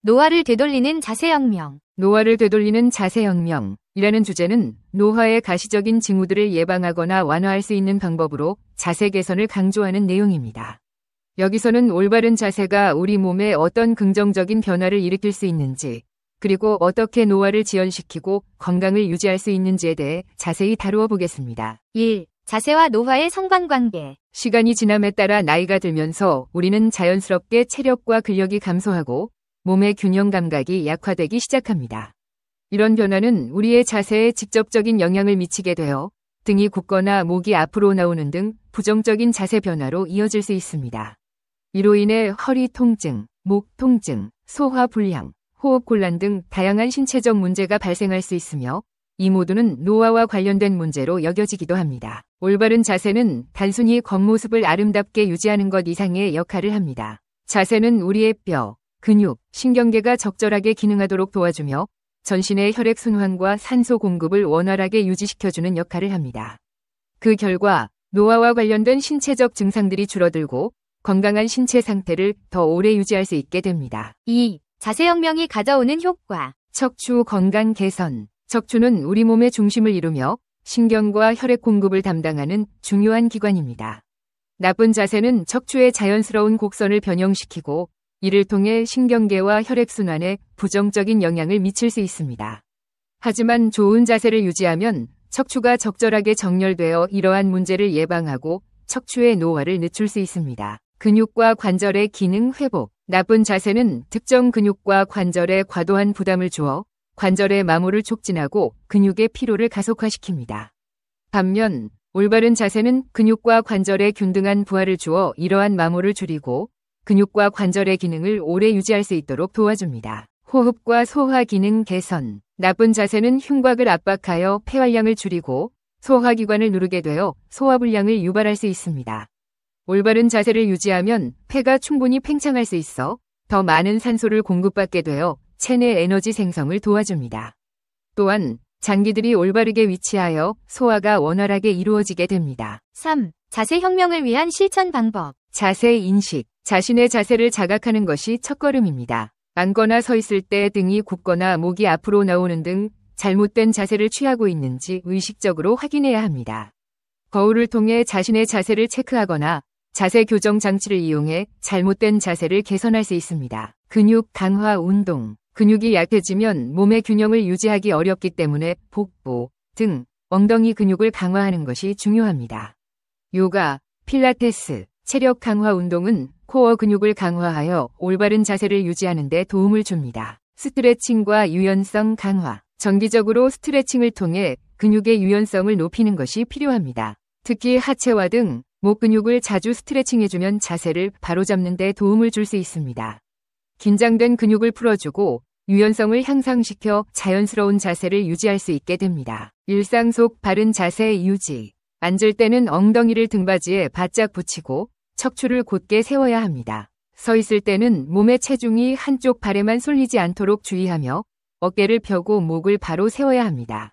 노화를 되돌리는 자세혁명. 노화를 되돌리는 자세혁명이라는 주제는 노화의 가시적인 징후들을 예방하거나 완화할 수 있는 방법으로 자세 개선을 강조하는 내용입니다. 여기서는 올바른 자세가 우리 몸에 어떤 긍정적인 변화를 일으킬 수 있는지, 그리고 어떻게 노화를 지연시키고 건강을 유지할 수 있는지에 대해 자세히 다루어 보겠습니다. 1. 자세와 노화의 상관관계. 시간이 지남에 따라 나이가 들면서 우리는 자연스럽게 체력과 근력이 감소하고 몸의 균형 감각이 약화되기 시작합니다. 이런 변화는 우리의 자세에 직접적인 영향을 미치게 되어 등이 굽거나 목이 앞으로 나오는 등 부정적인 자세 변화로 이어질 수 있습니다. 이로 인해 허리 통증, 목 통증, 소화 불량, 호흡 곤란 등 다양한 신체적 문제가 발생할 수 있으며 이 모두는 노화와 관련된 문제로 여겨지기도 합니다. 올바른 자세는 단순히 겉모습을 아름답게 유지하는 것 이상의 역할을 합니다. 자세는 우리의 뼈, 근육, 신경계가 적절하게 기능하도록 도와주며 전신의 혈액순환과 산소 공급을 원활하게 유지시켜주는 역할을 합니다. 그 결과 노화와 관련된 신체적 증상들이 줄어들고 건강한 신체 상태를 더 오래 유지할 수 있게 됩니다. 2. 자세혁명이 가져오는 효과. 척추 건강 개선. 척추는 우리 몸의 중심을 이루며 신경과 혈액 공급을 담당하는 중요한 기관입니다. 나쁜 자세는 척추의 자연스러운 곡선을 변형시키고 이를 통해 신경계와 혈액순환에 부정적인 영향을 미칠 수 있습니다. 하지만 좋은 자세를 유지하면 척추가 적절하게 정렬되어 이러한 문제를 예방하고 척추의 노화를 늦출 수 있습니다. 근육과 관절의 기능 회복. 나쁜 자세는 특정 근육과 관절에 과도한 부담을 주어 관절의 마모를 촉진하고 근육의 피로를 가속화시킵니다. 반면 올바른 자세는 근육과 관절에 균등한 부하를 주어 이러한 마모를 줄이고 근육과 관절의 기능을 오래 유지할 수 있도록 도와줍니다. 호흡과 소화 기능 개선. 나쁜 자세는 흉곽을 압박하여 폐활량을 줄이고 소화기관을 누르게 되어 소화불량을 유발할 수 있습니다. 올바른 자세를 유지하면 폐가 충분히 팽창할 수 있어 더 많은 산소를 공급받게 되어 체내 에너지 생성을 도와줍니다. 또한 장기들이 올바르게 위치하여 소화가 원활하게 이루어지게 됩니다. 3. 자세혁명을 위한 실천 방법. 자세 인식. 자신의 자세를 자각하는 것이 첫걸음입니다. 앉거나 서 있을 때 등이 굽거나 목이 앞으로 나오는 등 잘못된 자세를 취하고 있는지 의식적으로 확인해야 합니다. 거울을 통해 자신의 자세를 체크하거나 자세 교정 장치를 이용해 잘못된 자세를 개선할 수 있습니다. 근육 강화 운동. 근육이 약해지면 몸의 균형을 유지하기 어렵기 때문에 복부, 등, 엉덩이 근육을 강화하는 것이 중요합니다. 요가, 필라테스, 체력 강화 운동은 코어 근육을 강화하여 올바른 자세를 유지하는 데 도움을 줍니다. 스트레칭과 유연성 강화. 정기적으로 스트레칭을 통해 근육의 유연성을 높이는 것이 필요합니다. 특히 하체와 등 목 근육을 자주 스트레칭해주면 자세를 바로잡는 데 도움을 줄 수 있습니다. 긴장된 근육을 풀어주고 유연성을 향상시켜 자연스러운 자세를 유지할 수 있게 됩니다. 일상 속 바른 자세 유지. 앉을 때는 엉덩이를 등받이에 바짝 붙이고 척추를 곧게 세워야 합니다. 서 있을 때는 몸의 체중이 한쪽 발에만 쏠리지 않도록 주의하며 어깨를 펴고 목을 바로 세워야 합니다.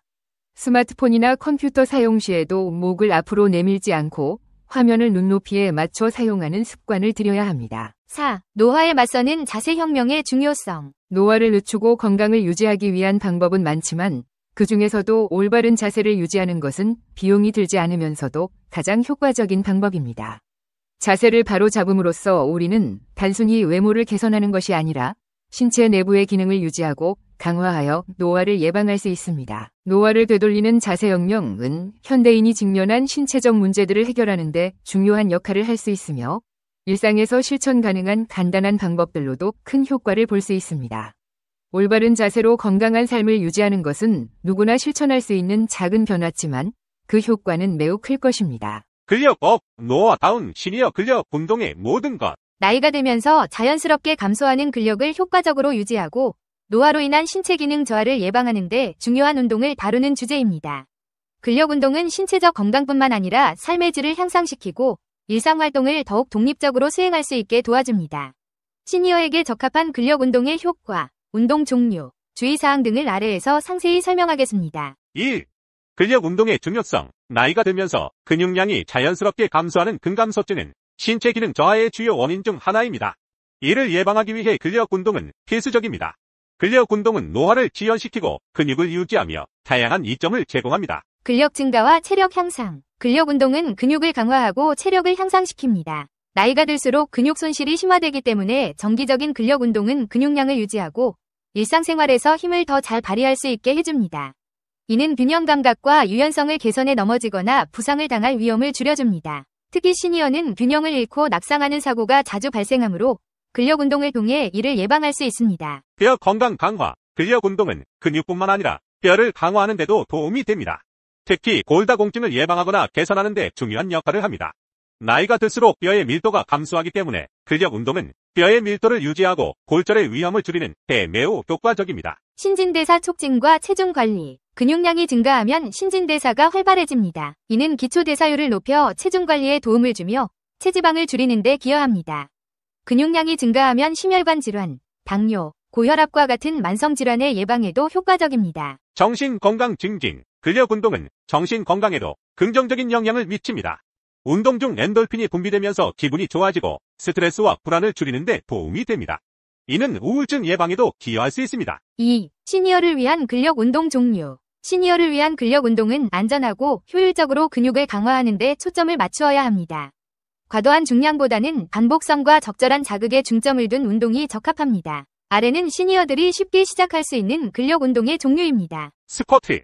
스마트폰이나 컴퓨터 사용 시에도 목을 앞으로 내밀지 않고 화면을 눈높이에 맞춰 사용하는 습관을 들여야 합니다. 4. 노화에 맞서는 자세혁명의 중요성. 노화를 늦추고 건강을 유지하기 위한 방법은 많지만 그 중에서도 올바른 자세를 유지하는 것은 비용이 들지 않으면서도 가장 효과적인 방법입니다. 자세를 바로 잡음으로써 우리는 단순히 외모를 개선하는 것이 아니라 신체 내부의 기능을 유지하고 강화하여 노화를 예방할 수 있습니다. 노화를 되돌리는 자세혁명은 현대인이 직면한 신체적 문제들을 해결하는 데 중요한 역할을 할 수 있으며 일상에서 실천 가능한 간단한 방법들로도 큰 효과를 볼 수 있습니다. 올바른 자세로 건강한 삶을 유지하는 것은 누구나 실천할 수 있는 작은 변화지만 그 효과는 매우 클 것입니다. 근력업, 노화다운 시니어 근력 운동의 모든 것. 나이가 들면서 자연스럽게 감소하는 근력을 효과적으로 유지하고 노화로 인한 신체 기능 저하를 예방하는 데 중요한 운동을 다루는 주제입니다. 근력 운동은 신체적 건강뿐만 아니라 삶의 질을 향상시키고 일상활동을 더욱 독립적으로 수행할 수 있게 도와줍니다. 시니어에게 적합한 근력 운동의 효과, 운동 종류, 주의사항 등을 아래에서 상세히 설명하겠습니다. 1. 근력 운동의 중요성. 나이가 들면서 근육량이 자연스럽게 감소하는 근감소증은 신체 기능 저하의 주요 원인 중 하나입니다. 이를 예방하기 위해 근력 운동은 필수적입니다. 근력 운동은 노화를 지연시키고 근육을 유지하며 다양한 이점을 제공합니다. 근력 증가와 체력 향상. 근력 운동은 근육을 강화하고 체력을 향상시킵니다. 나이가 들수록 근육 손실이 심화되기 때문에 정기적인 근력 운동은 근육량을 유지하고 일상생활에서 힘을 더 잘 발휘할 수 있게 해줍니다. 이는 균형 감각과 유연성을 개선해 넘어지거나 부상을 당할 위험을 줄여줍니다. 특히 시니어는 균형을 잃고 낙상하는 사고가 자주 발생하므로 근력 운동을 통해 이를 예방할 수 있습니다. 뼈 건강 강화. 근력 운동은 근육뿐만 아니라 뼈를 강화하는 데도 도움이 됩니다. 특히 골다공증을 예방하거나 개선하는 데 중요한 역할을 합니다. 나이가 들수록 뼈의 밀도가 감소하기 때문에 근력 운동은 뼈의 밀도를 유지하고 골절의 위험을 줄이는 데 매우 효과적입니다. 신진대사 촉진과 체중 관리. 근육량이 증가하면 신진대사가 활발해집니다. 이는 기초대사율을 높여 체중 관리에 도움을 주며 체지방을 줄이는 데 기여합니다. 근육량이 증가하면 심혈관 질환, 당뇨, 고혈압과 같은 만성 질환의 예방에도 효과적입니다. 정신 건강 증진. 근력 운동은 정신 건강에도 긍정적인 영향을 미칩니다. 운동 중 엔돌핀이 분비되면서 기분이 좋아지고 스트레스와 불안을 줄이는 데 도움이 됩니다. 이는 우울증 예방에도 기여할 수 있습니다. 2. 시니어를 위한 근력 운동 종류. 시니어를 위한 근력 운동은 안전하고 효율적으로 근육을 강화하는 데 초점을 맞추어야 합니다. 과도한 중량보다는 반복성과 적절한 자극에 중점을 둔 운동이 적합합니다. 아래는 시니어들이 쉽게 시작할 수 있는 근력 운동의 종류입니다. 스쿼트.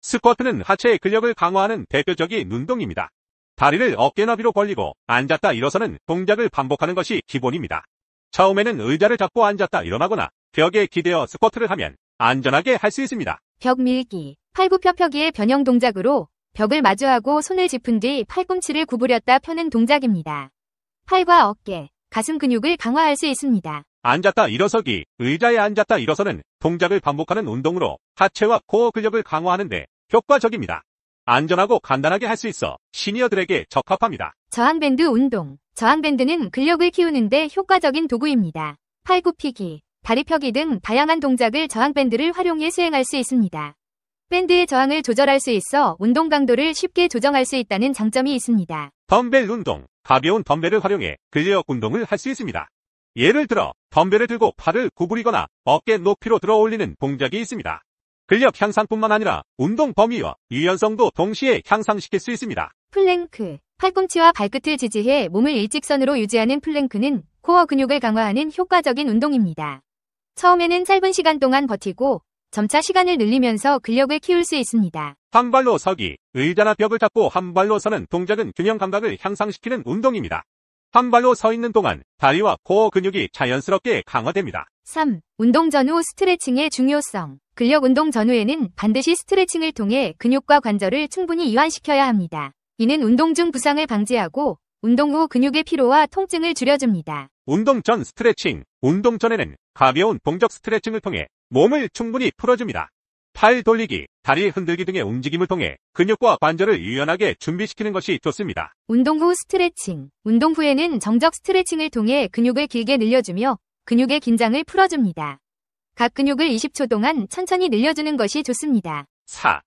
스쿼트는 하체의 근력을 강화하는 대표적인 운동입니다. 다리를 어깨 너비로 벌리고 앉았다 일어서는 동작을 반복하는 것이 기본입니다. 처음에는 의자를 잡고 앉았다 일어나거나 벽에 기대어 스쿼트를 하면 안전하게 할 수 있습니다. 벽 밀기. 팔굽혀펴기의 변형 동작으로 벽을 마주하고 손을 짚은 뒤 팔꿈치를 구부렸다 펴는 동작입니다. 팔과 어깨, 가슴 근육을 강화할 수 있습니다. 앉았다 일어서기. 의자에 앉았다 일어서는 동작을 반복하는 운동으로 하체와 코어 근력을 강화하는데 효과적입니다. 안전하고 간단하게 할 수 있어 시니어들에게 적합합니다. 저항밴드 운동. 저항밴드는 근력을 키우는데 효과적인 도구입니다. 팔 굽히기, 다리 펴기 등 다양한 동작을 저항밴드를 활용해 수행할 수 있습니다. 밴드의 저항을 조절할 수 있어 운동 강도를 쉽게 조정할 수 있다는 장점이 있습니다. 덤벨 운동. 가벼운 덤벨을 활용해 근력 운동을 할 수 있습니다. 예를 들어 덤벨을 들고 팔을 구부리거나 어깨 높이로 들어 올리는 동작이 있습니다. 근력 향상뿐만 아니라 운동 범위와 유연성도 동시에 향상시킬 수 있습니다. 플랭크. 팔꿈치와 발끝을 지지해 몸을 일직선으로 유지하는 플랭크는 코어 근육을 강화하는 효과적인 운동입니다. 처음에는 짧은 시간 동안 버티고 점차 시간을 늘리면서 근력을 키울 수 있습니다. 한 발로 서기. 의자나 벽을 잡고 한 발로 서는 동작은 균형 감각을 향상시키는 운동입니다. 한 발로 서 있는 동안 다리와 코어 근육이 자연스럽게 강화됩니다. 3. 운동 전후 스트레칭의 중요성. 근력 운동 전후에는 반드시 스트레칭을 통해 근육과 관절을 충분히 이완시켜야 합니다. 이는 운동 중 부상을 방지하고 운동 후 근육의 피로와 통증을 줄여줍니다. 운동 전 스트레칭. 운동 전에는 가벼운 동적 스트레칭을 통해 몸을 충분히 풀어줍니다. 팔 돌리기, 다리 흔들기 등의 움직임을 통해 근육과 관절을 유연하게 준비시키는 것이 좋습니다. 운동 후 스트레칭. 운동 후에는 정적 스트레칭을 통해 근육을 길게 늘려주며 근육의 긴장을 풀어줍니다. 각 근육을 20초 동안 천천히 늘려주는 것이 좋습니다. 4.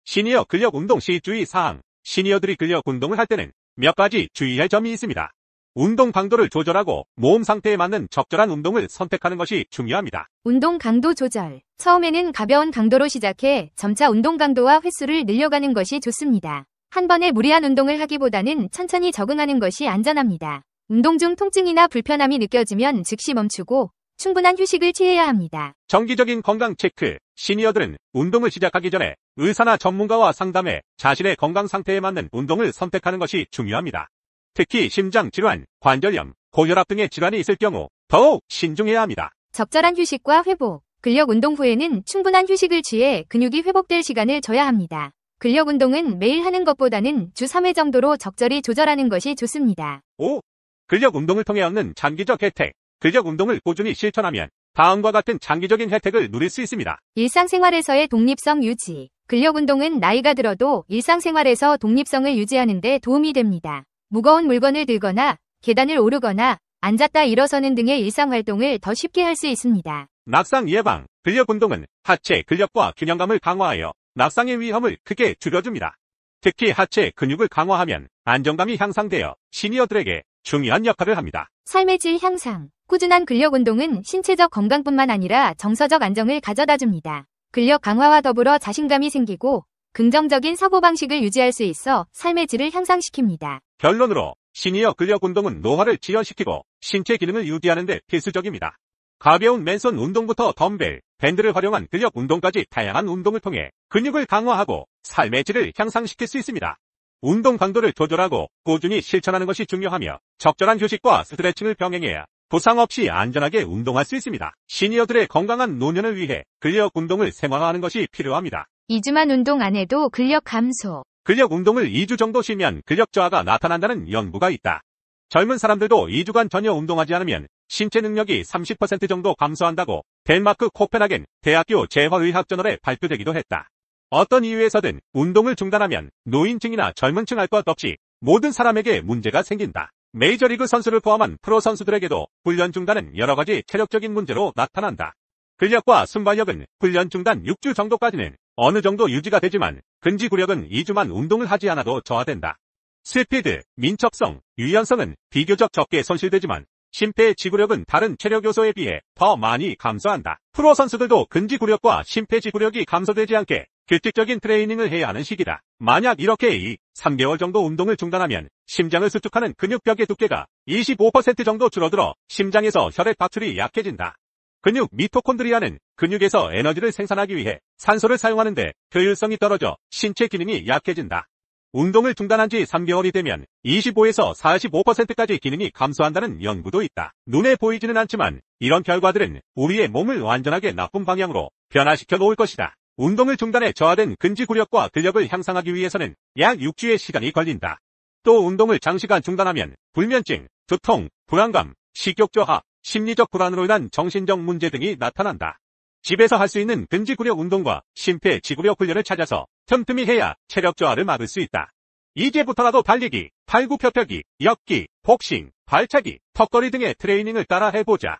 시니어 근력 운동 시 주의 사항. 시니어들이 근력 운동을 할 때는 몇 가지 주의할 점이 있습니다. 운동 강도를 조절하고 몸 상태에 맞는 적절한 운동을 선택하는 것이 중요합니다. 운동 강도 조절. 처음에는 가벼운 강도로 시작해 점차 운동 강도와 횟수를 늘려가는 것이 좋습니다. 한 번에 무리한 운동을 하기보다는 천천히 적응하는 것이 안전합니다. 운동 중 통증이나 불편함이 느껴지면 즉시 멈추고 충분한 휴식을 취해야 합니다. 정기적인 건강 체크. 시니어들은 운동을 시작하기 전에 의사나 전문가와 상담해 자신의 건강 상태에 맞는 운동을 선택하는 것이 중요합니다. 특히 심장 질환, 관절염, 고혈압 등의 질환이 있을 경우 더욱 신중해야 합니다. 적절한 휴식과 회복. 근력 운동 후에는 충분한 휴식을 취해 근육이 회복될 시간을 줘야 합니다. 근력 운동은 매일 하는 것보다는 주 3회 정도로 적절히 조절하는 것이 좋습니다. 5. 근력 운동을 통해 얻는 장기적 혜택. 근력 운동을 꾸준히 실천하면 다음과 같은 장기적인 혜택을 누릴 수 있습니다. 일상생활에서의 독립성 유지. 근력 운동은 나이가 들어도 일상생활에서 독립성을 유지하는 데 도움이 됩니다. 무거운 물건을 들거나 계단을 오르거나 앉았다 일어서는 등의 일상활동을 더 쉽게 할 수 있습니다. 낙상 예방. 근력 운동은 하체 근력과 균형감을 강화하여 낙상의 위험을 크게 줄여줍니다. 특히 하체 근육을 강화하면 안정감이 향상되어 시니어들에게 중요한 역할을 합니다. 삶의 질 향상. 꾸준한 근력 운동은 신체적 건강뿐만 아니라 정서적 안정을 가져다 줍니다. 근력 강화와 더불어 자신감이 생기고 긍정적인 사고방식을 유지할 수 있어 삶의 질을 향상시킵니다. 결론으로 시니어 근력 운동은 노화를 지연시키고 신체 기능을 유지하는 데 필수적입니다. 가벼운 맨손 운동부터 덤벨, 밴드를 활용한 근력 운동까지 다양한 운동을 통해 근육을 강화하고 삶의 질을 향상시킬 수 있습니다. 운동 강도를 조절하고 꾸준히 실천하는 것이 중요하며 적절한 휴식과 스트레칭을 병행해야 부상 없이 안전하게 운동할 수 있습니다. 시니어들의 건강한 노년을 위해 근력 운동을 생활화하는 것이 필요합니다. 2주만 운동 안 해도 근력 감소. 근력 운동을 2주 정도 쉬면 근력 저하가 나타난다는 연구가 있다. 젊은 사람들도 2주간 전혀 운동하지 않으면 신체 능력이 30% 정도 감소한다고 덴마크 코펜하겐 대학교 재화의학저널에 발표되기도 했다. 어떤 이유에서든 운동을 중단하면 노인층이나 젊은층 할 것 없이 모든 사람에게 문제가 생긴다. 메이저리그 선수를 포함한 프로 선수들에게도 훈련 중단은 여러 가지 체력적인 문제로 나타난다. 근력과 순발력은 훈련 중단 6주 정도까지는 어느 정도 유지가 되지만 근지구력은 2주만 운동을 하지 않아도 저하된다. 스피드, 민첩성, 유연성은 비교적 적게 손실되지만 심폐지구력은 다른 체력 요소에 비해 더 많이 감소한다. 프로 선수들도 근지구력과 심폐지구력이 감소되지 않게 규칙적인 트레이닝을 해야 하는 시기다. 만약 이렇게 3개월 정도 운동을 중단하면 심장을 수축하는 근육벽의 두께가 25% 정도 줄어들어 심장에서 혈액 방출이 약해진다. 근육 미토콘드리아는 근육에서 에너지를 생산하기 위해 산소를 사용하는데 효율성이 떨어져 신체 기능이 약해진다. 운동을 중단한 지 3개월이 되면 25에서 45%까지 기능이 감소한다는 연구도 있다. 눈에 보이지는 않지만 이런 결과들은 우리의 몸을 완전하게 나쁜 방향으로 변화시켜 놓을 것이다. 운동을 중단해 저하된 근지구력과 근력을 향상하기 위해서는 약 6주의 시간이 걸린다. 또 운동을 장시간 중단하면 불면증, 두통, 불안감, 식욕 저하, 심리적 불안으로 인한 정신적 문제 등이 나타난다. 집에서 할 수 있는 근지구력 운동과 심폐지구력 훈련을 찾아서 틈틈이 해야 체력 저하를 막을 수 있다. 이제부터라도 달리기, 팔굽혀펴기, 엮기, 복싱, 발차기, 턱걸이 등의 트레이닝을 따라 해보자.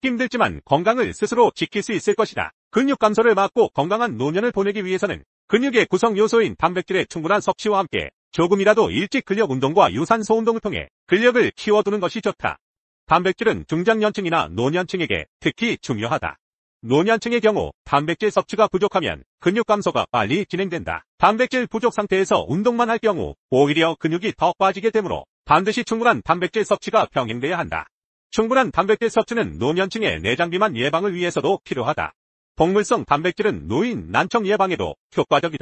힘들지만 건강을 스스로 지킬 수 있을 것이다. 근육 감소를 막고 건강한 노년을 보내기 위해서는 근육의 구성 요소인 단백질의 충분한 섭취와 함께 조금이라도 일찍 근력 운동과 유산소 운동을 통해 근력을 키워두는 것이 좋다. 단백질은 중장년층이나 노년층에게 특히 중요하다. 노년층의 경우 단백질 섭취가 부족하면 근육 감소가 빨리 진행된다. 단백질 부족 상태에서 운동만 할 경우 오히려 근육이 더 빠지게 되므로 반드시 충분한 단백질 섭취가 병행돼야 한다. 충분한 단백질 섭취는 노년층의 내장 비만 예방을 위해서도 필요하다. 동물성 단백질은 노인 난청 예방에도 효과적이다.